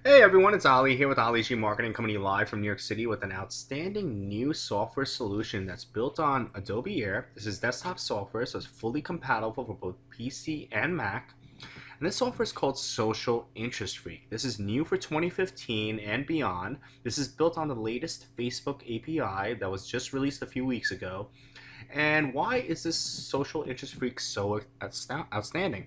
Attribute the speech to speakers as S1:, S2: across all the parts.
S1: Hey everyone, it's Ali here with Ali G Marketing coming to you live from New York City with an outstanding new software solution that's built on Adobe Air. This is desktop software, so it's fully compatible for both PC and Mac. And this software is called Social Interest Freak. This is new for 2015 and beyond. This is built on the latest Facebook API that was just released a few weeks ago. And why is this Social Interest Freak so outstanding?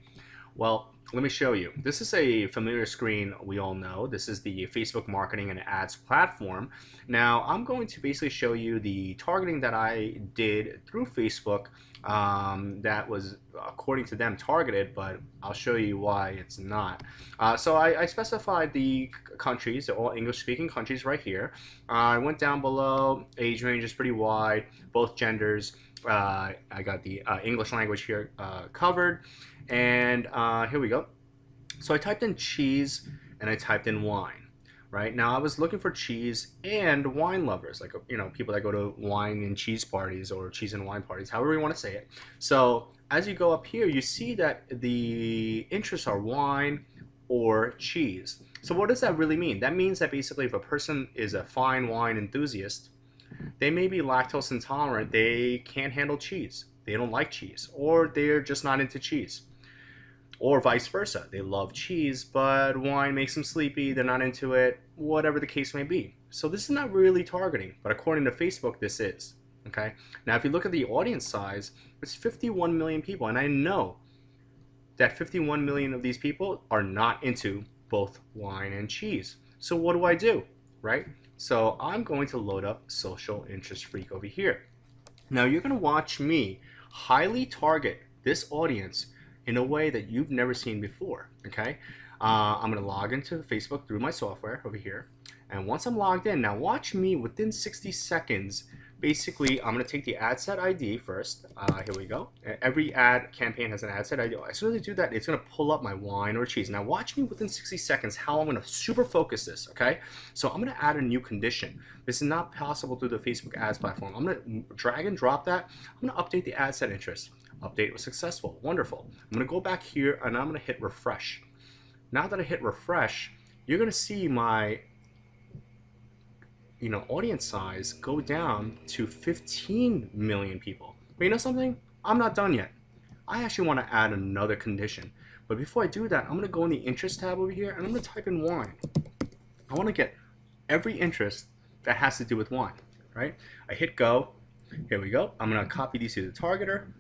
S1: Well, let me show you. This is a familiar screen we all know. This is the Facebook marketing and ads platform. Now, I'm going to basically show you the targeting that I did through Facebook that was, according to them, targeted, but I'll show you why it's not. So I specified the countries, they're all English-speaking countries right here. I went down below, age range is pretty wide, both genders. I got the English language here covered. And here we go. So I typed in cheese and I typed in wine. Right now, I was looking for cheese and wine lovers, like people that go to wine and cheese parties or cheese and wine parties, however you want to say it. So as you go up here, you see that the interests are wine or cheese. So what does that really mean? That means that basically, if a person is a fine wine enthusiast, they may be lactose intolerant. They can't handle cheese. They don't like cheese, or they're just not into cheese. Or vice versa. They love cheese, but wine makes them sleepy, they're not into it, whatever the case may be. So this is not really targeting, but according to Facebook, this is. Okay. Now, if you look at the audience size, it's 51 million people, and I know that 51 million of these people are not into both wine and cheese. So what do? Right? So I'm going to load up Social Interest Freak over here. Now you're going to watch me highly target this audience in a way that you've never seen before. Okay, I'm going to log into Facebook through my software over here, and once I'm logged in, now watch me within 60 seconds. Basically, I'm going to take the ad set ID first. Here we go. Every ad campaign has an ad set ID. As soon as I do that, it's going to pull up my wine or cheese. Now watch me within 60 seconds how I'm going to super focus this, okay? So I'm going to add a new condition. This is not possible through the Facebook ads platform. I'm going to drag and drop that. I'm going to update the ad set interest. Update was successful. Wonderful. I'm going to go back here and I'm going to hit refresh. Now that I hit refresh, you're going to see my audience size go down to 15 million people. But you know something? I'm not done yet. I actually want to add another condition. But before I do that, I'm going to go in the interest tab over here and I'm going to type in wine. I want to get every interest that has to do with wine, right? I hit go. Here we go. I'm going to copy these to the targeter.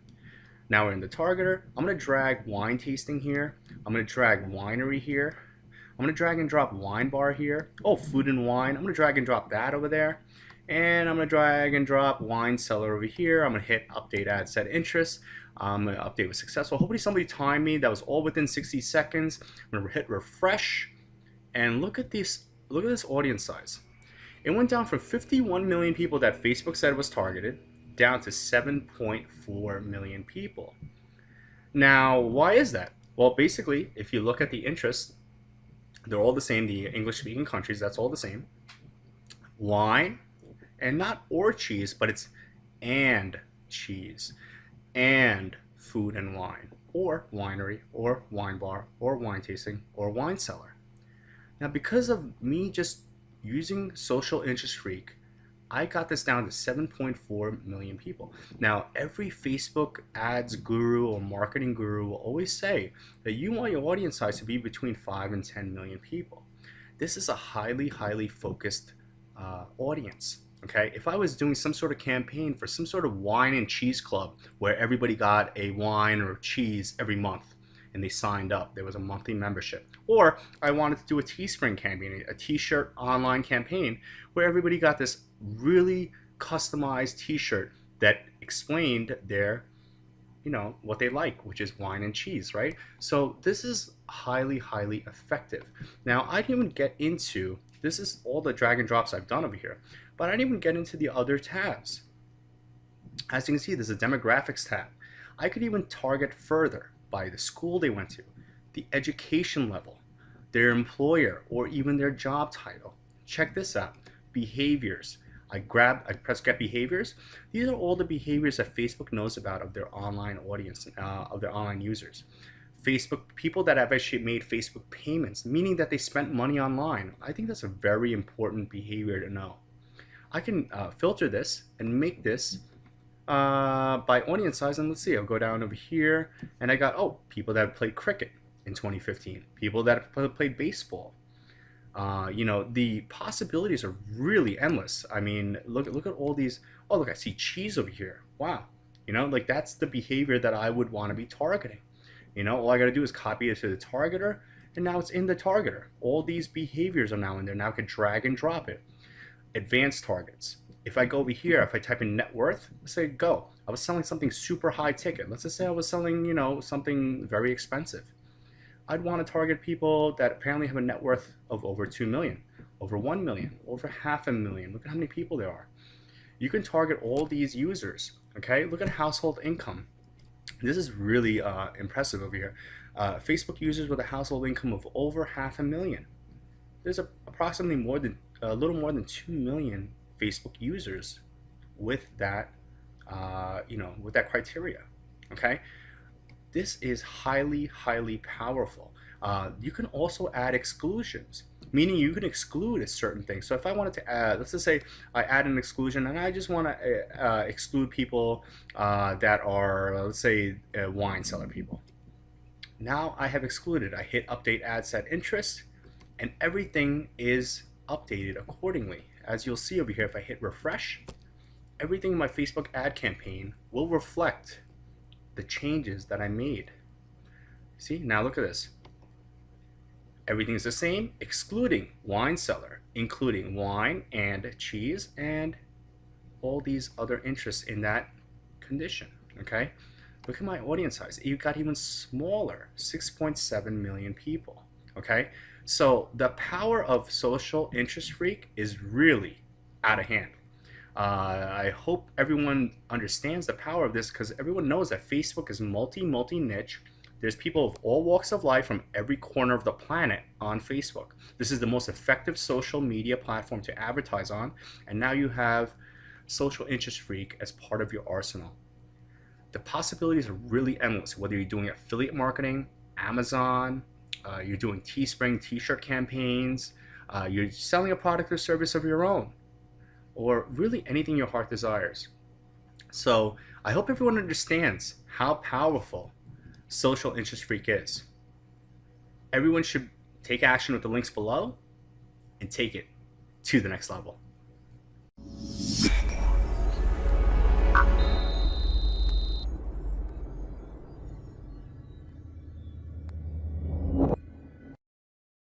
S1: Now we're in the targeter. I'm going to drag wine tasting here. I'm going to drag winery here. I'm going to drag and drop wine bar here. Oh, food and wine. I'm going to drag and drop that over there. And I'm going to drag and drop wine cellar over here. I'm going to hit update ad set interest. Update was successful. Hopefully somebody timed me. That was all within 60 seconds. I'm going to hit refresh. And look at this audience size. It went down from 51 million people that Facebook said was targeted down to 7.4 million people. Now, why is that? Well, basically, if you look at the interests, they're all the same. The English-speaking countries, that's all the same. Wine, and not or cheese, but it's and cheese, and food and wine, or winery, or wine bar, or wine tasting, or wine cellar. Now, because of me just using Social Interest Freak, I got this down to 7.4 million people. Now, every Facebook ads guru or marketing guru will always say that you want your audience size to be between 5 and 10 million people. This is a highly, highly focused audience. Okay, if I was doing some sort of campaign for some sort of wine and cheese club where everybody got a wine or cheese every month and they signed up, there was a monthly membership. Or I wanted to do a Teespring campaign, a t-shirt online campaign where everybody got this really customized t-shirt that explained their, what they like, which is wine and cheese, right? So this is highly, highly effective. Now, I didn't even get into, this is all the drag and drops I've done over here, but I didn't even get into the other tabs. As you can see, there's a demographics tab. I could even target further by the school they went to, the education level, their employer, or even their job title. Check this out, behaviors. I press get behaviors. These are all the behaviors that Facebook knows about of their online audience, of their online users. Facebook, people that have actually made Facebook payments, meaning that they spent money online. I think that's a very important behavior to know. I can filter this and make this by audience size, and let's see, I'll go down over here, and I got, oh, people that played cricket in 2015, people that played baseball. The possibilities are really endless. I mean, look at all these. Oh, look, I see cheese over here. Wow. Like that's the behavior that I would want to be targeting. All I got to do is copy it to the targeter, and now it's in the targeter. All these behaviors are now in there. Now I can drag and drop it. Advanced targets. If I go over here, if I type in net worth, let's say go. I was selling something super high ticket. Let's just say I was selling, something very expensive. I'd want to target people that apparently have a net worth of over 2 million, over 1 million, over 500,000. Look at how many people there are. You can target all these users, okay? Look at household income. This is really impressive over here. Facebook users with a household income of over 500,000. There's approximately a little more than 2 million Facebook users with that, with that criteria, okay? This is highly, highly powerful. You can also add exclusions, meaning you can exclude a certain thing. So if I wanted to add, let's just say I add an exclusion and I just want to exclude people that are, let's say, wine cellar people. Now I have excluded. I hit update ad set interest, and everything is updated accordingly. As you'll see over here, if I hit refresh, everything in my Facebook ad campaign will reflect the changes that I made. See, now look at this. Everything's the same, excluding wine cellar, including wine and cheese and all these other interests in that condition, okay? Look at my audience size. You got even smaller, 6.7 million people, okay? So the power of social interest freak is really out of hand. I hope everyone understands the power of this, because everyone knows that Facebook is multi-niche. There's people of all walks of life from every corner of the planet on Facebook. This is the most effective social media platform to advertise on, and now you have social interest freak as part of your arsenal. The possibilities are really endless, whether you're doing affiliate marketing, Amazon, you're doing Teespring t-shirt campaigns, you're selling a product or service of your own, or really anything your heart desires. So I hope everyone understands how powerful social interest freak is. Everyone should take action with the links below and take it to the next level.